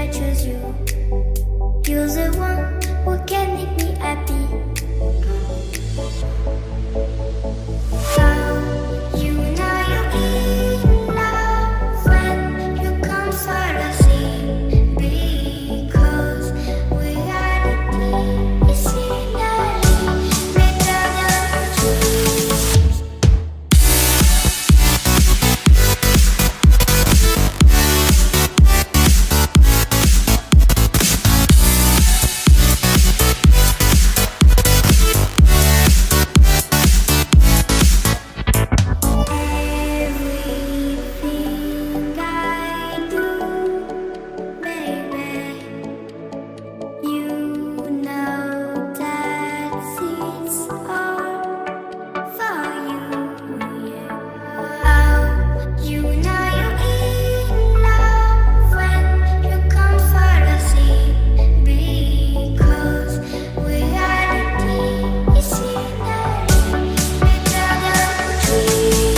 I choose you. You're the one who can make me happy. How you know you're in love when you come for the sea. Because reality is finally better than dreams. Everything I do, baby, you know that it's all for you. Oh, you know you're in love when you come for the sea. Because reality is finally better than dreams.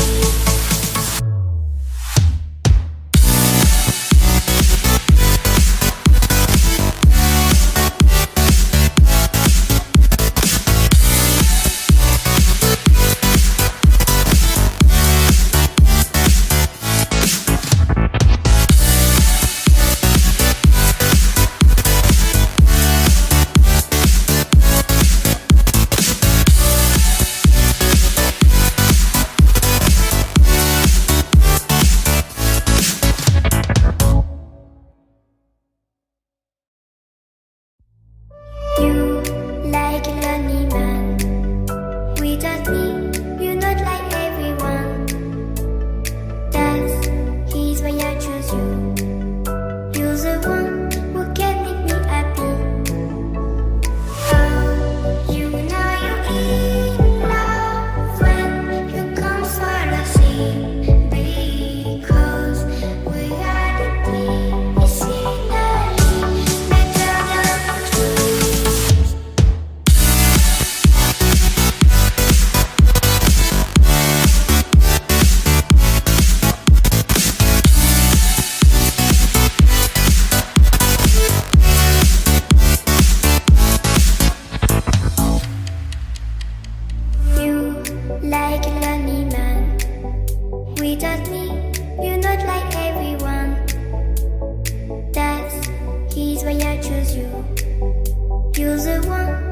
You like a lonely man. Without me, you're not like everyone. That is why I choose you. You're the one who can make me happy. Oh, you know you're in love when you come for the sea. Because reality is finally better than dreams. You like a lonely man. Without me, you're not like everyone. That is why I choose you. You're the one